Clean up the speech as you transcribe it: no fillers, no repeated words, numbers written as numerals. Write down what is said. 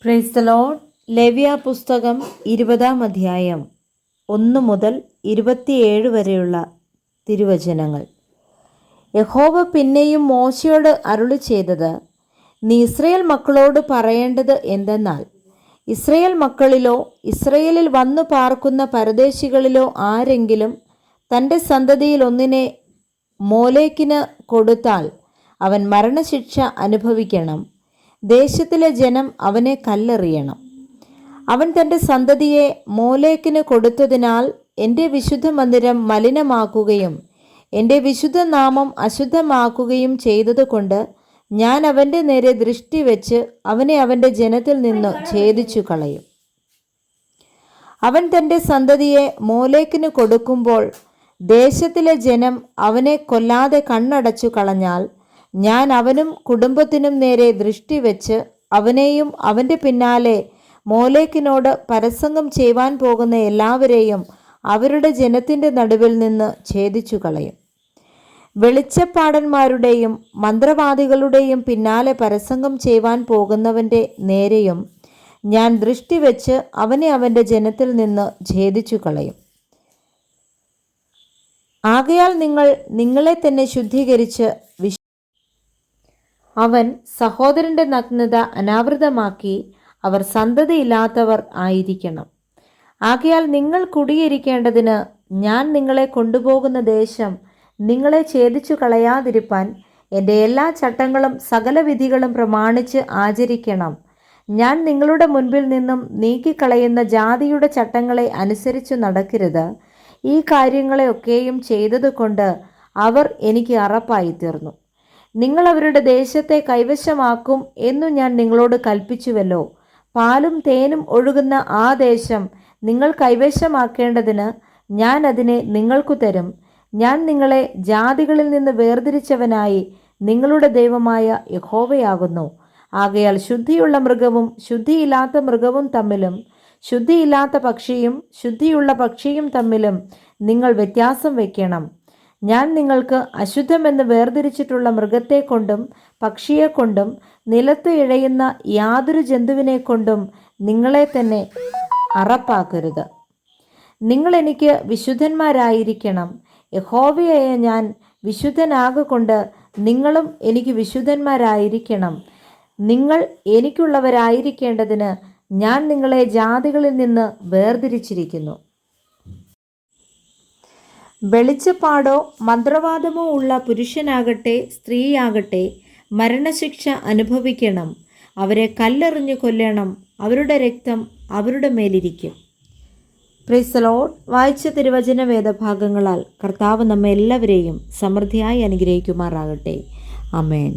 Praise the Lord. ലേവ്യ പുസ്തകം 20-ാം അധ്യായം 1 മുതൽ 27 വരെയുള്ള തിരുവചനങ്ങൾ. യഹോവ പിന്നെയും മോശയോട് അരുളി ചെയ്തത്, നീ ഇസ്രയേൽ മക്കളോട് പറയേണ്ടത് എന്തെന്നാൽ, ഇസ്രയേൽ മക്കളിലോ ഇസ്രയേലിൽ വന്നു പാർക്കുന്ന പരദേശികളിലോ ആരെങ്കിലും തൻ്റെ സന്തതിയിൽ ഒന്നിനെ മോലേക്കിന് കൊടുത്താൽ അവൻ മരണശിക്ഷ അനുഭവിക്കണം. ദേശത്തിലെ ജനം അവനെ കല്ലെറിയണം. അവൻ തൻ്റെ സന്തതിയെ മോലേക്കിന് കൊടുത്തതിനാൽ എൻ്റെ വിശുദ്ധ മന്ദിരം മലിനമാക്കുകയും എൻ്റെ വിശുദ്ധ നാമം അശുദ്ധമാക്കുകയും ചെയ്തതുകൊണ്ട് ഞാൻ അവൻ്റെ നേരെ ദൃഷ്ടി വെച്ച് അവനെ അവൻ്റെ ജനത്തിൽ നിന്ന് ഛേദിച്ചു കളയും. അവൻ തൻ്റെ സന്തതിയെ മോലേക്കിന് കൊടുക്കുമ്പോൾ ദേശത്തിലെ ജനം അവനെ കൊല്ലാതെ കണ്ണടച്ചു കളഞ്ഞാൽ, ഞാൻ അവനും കുടുംബത്തിനും നേരെ ദൃഷ്ടി വെച്ച് അവനെയും അവൻ്റെ പിന്നാലെ മോലേക്കിനോട് പരസംഗം ചെയ്യുവാൻ പോകുന്ന എല്ലാവരെയും അവരുടെ ജനത്തിൻ്റെ നടുവിൽ നിന്ന് ഛേദിച്ചു കളയും. വെളിച്ചപ്പാടന്മാരുടെയും മന്ത്രവാദികളുടെയും പിന്നാലെ പരസംഗം ചെയ്യുവാൻ പോകുന്നവൻ്റെ നേരെയും ഞാൻ ദൃഷ്ടി വെച്ച് അവനെ അവൻ്റെ ജനത്തിൽ നിന്ന് ഛേദിച്ചു കളയും. ആകയാൽ നിങ്ങൾ നിങ്ങളെ തന്നെ ശുദ്ധീകരിച്ച് അവൻ സഹോദരൻ്റെ നഗ്നത അനാവൃതമാക്കി അവർ സന്തതിയില്ലാത്തവർ ആയിരിക്കണം. ആകയാൽ നിങ്ങൾ കുടിയിരിക്കേണ്ടതിന് ഞാൻ നിങ്ങളെ കൊണ്ടുപോകുന്ന ദേശം നിങ്ങളെ ഛേദിച്ചു കളയാതിരിപ്പാൻ എൻ്റെ എല്ലാ ചട്ടങ്ങളും സകല വിധികളും പ്രമാണിച്ച് ആചരിക്കണം. ഞാൻ നിങ്ങളുടെ മുൻപിൽ നിന്നും നീക്കിക്കളയുന്ന ജാതിയുടെ ചട്ടങ്ങളെ അനുസരിച്ചു നടക്കരുത്. ഈ കാര്യങ്ങളെ ഒക്കെയും ചെയ്തതുകൊണ്ട് അവർ എനിക്ക് അറപ്പായി തീർന്നു. നിങ്ങൾ അവരുടെ ദേശത്തെ കൈവശമാക്കും എന്നു ഞാൻ നിങ്ങളോട് കൽപ്പിച്ചുവല്ലോ. പാലും തേനും ഒഴുകുന്ന ആ ദേശം നിങ്ങൾ കൈവശമാക്കേണ്ടതിന് ഞാൻ അതിനെ നിങ്ങൾക്കു തരും. ഞാൻ നിങ്ങളെ ജാതികളിൽ നിന്ന് വേർതിരിച്ചവനായി നിങ്ങളുടെ ദൈവമായ യഹോവയാകുന്നു. ആകയാൽ ശുദ്ധിയുള്ള മൃഗവും ശുദ്ധിയില്ലാത്ത മൃഗവും തമ്മിലും ശുദ്ധിയില്ലാത്ത പക്ഷിയും ശുദ്ധിയുള്ള പക്ഷിയും തമ്മിലും നിങ്ങൾ വ്യത്യാസം വയ്ക്കണം. ഞാൻ നിങ്ങൾക്ക് അശുദ്ധമെന്ന് വേർതിരിച്ചിട്ടുള്ള മൃഗത്തെ കൊണ്ടും പക്ഷിയെ കൊണ്ടും നിലത്ത് ഇഴയുന്ന യാതൊരു ജന്തുവിനെ കൊണ്ടും നിങ്ങളെ തന്നെ അറപ്പാക്കരുത്. നിങ്ങൾ എനിക്ക് വിശുദ്ധന്മാരായിരിക്കണം. യഹോവയായ ഞാൻ വിശുദ്ധനാകൊണ്ട് നിങ്ങളും എനിക്ക് വിശുദ്ധന്മാരായിരിക്കണം. നിങ്ങൾ എനിക്കുള്ളവരായിരിക്കേണ്ടതിന് ഞാൻ നിങ്ങളെ ജാതികളിൽ നിന്ന് വേർതിരിച്ചിരിക്കുന്നു. വെളിച്ചപ്പാടോ മന്ത്രവാദമോ ഉള്ള പുരുഷനാകട്ടെ സ്ത്രീയാകട്ടെ മരണശിക്ഷ അനുഭവിക്കണം. അവരെ കല്ലെറിഞ്ഞു കൊല്ലണം. അവരുടെ രക്തം അവരുടെ മേലിരിക്കും. Praise the Lord. വായിച്ച തിരുവചന വേദഭാഗങ്ങളാൽ കർത്താവ് നമ്മെ എല്ലാവരെയും സമൃദ്ധിയായി അനുഗ്രഹിക്കുമാറാകട്ടെ. ആമേൻ.